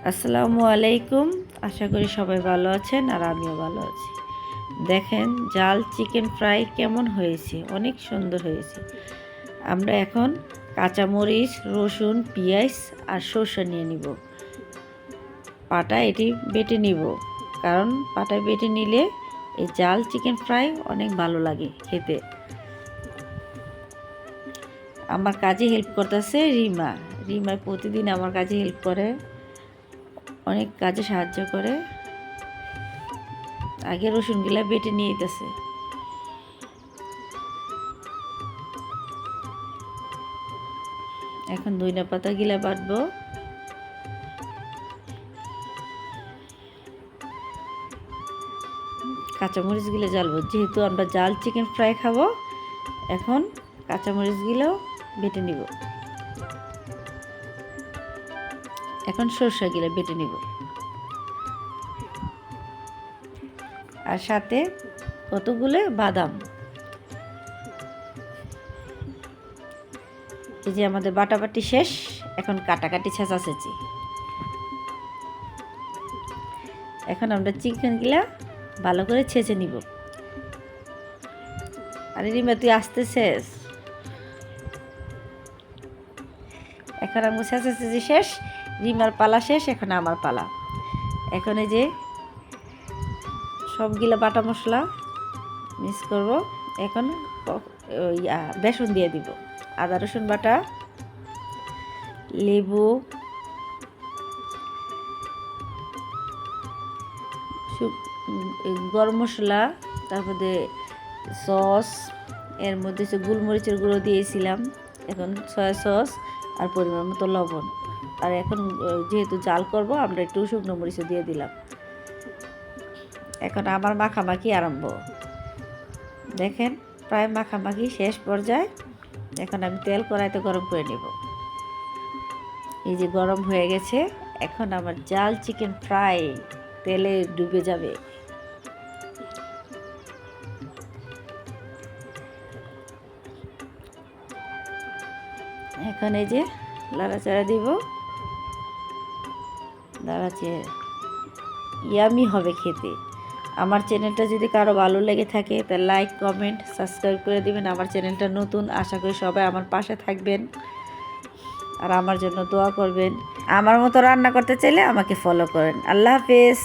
আসসালামু আলাইকুম। আশা করি সবাই ভালো আছেন আর আমিও ভালো আছি। দেখেন জাল চিকেন ফ্রাই কেমন হয়েছে, অনেক সুন্দর হয়েছে। আমরা এখন কাঁচামরিচ, রসুন, পেঁয়াজ আর সরষে নিয়ে নিব। পাটায় এটি বেটে নিব, কারণ পাটায় বেটে নিলে এই জাল চিকেন ফ্রাই অনেক ভালো লাগে খেতে। আমার কাজে হেল্প করতেছে রিমা। রিমা প্রতিদিন আমার কাজে হেল্প করে, অনেক কাজে সাহায্য করে। আগে রসুনগুলা বেটে নিয়ে যেতেছে। এখন ধনিয়া পাতা গিলা বাটবো। কাঁচামরিচ গিলে জ্বালবো, যেহেতু আমরা জাল চিকেন ফ্রাই খাবো। এখন কাঁচামরিচ গিলেও বেটে নিব। এখন সরষে গিলা বেটে নিব, আর সাথে কতগুলো বাদাম। এই যে আমাদের বাটাবাটি শেষ, এখন কাটাকাটি ছেঁচাছেঁচি। এখন আমরা চিকেন গিলা ভালো করে ছেঁচে নিব। আরে রিমা তুই আসতে শেষ। এখন আমার ছেঁচাছেঁচি শেষ, রিমার পালা শেষ, এখন আমার পালা। এখন এই যে সবগুলা বাটা মশলা মিক্স করব। এখন বেসন দিয়ে দিব, আদা রসুন বাটা, লেবু, গরম মশলা, তারপরে সস, এর মধ্যে গোলমরিচের গুঁড়ো দিয়েছিলাম, এখন সয়া সস আর পরিমাণ মতো লবণ। আর এখন যেহেতু জাল করব আমরা একটু শুকনো মরিচও দিয়ে দিলাম। এখন আমার মাখামাখি আরম্ভ। দেখেন প্রায় মাখামাখি শেষ পর্যায়ে। এখন আমি তেল কড়াইতে গরম করে নেব। এই যে গরম হয়ে গেছে, এখন আমার জাল চিকেন ফ্রাই তেলে ডুবে যাবে। এখন এই যে নাড়াচাড়া দিব, নাড়াচাড়া ইয়ামি হবে খেতে। আমার চ্যানেলটা যদি কারো ভালো লেগে থাকে তাহলে লাইক, কমেন্ট, সাবস্ক্রাইব করে দিবেন। আমার চ্যানেলটা নতুন, আশা করি সবাই আমার পাশে থাকবেন আর আমার জন্য দোয়া করবেন। আমার মতো রান্না করতে চাইলে আমাকে ফলো করেন। আল্লাহ হাফেজ।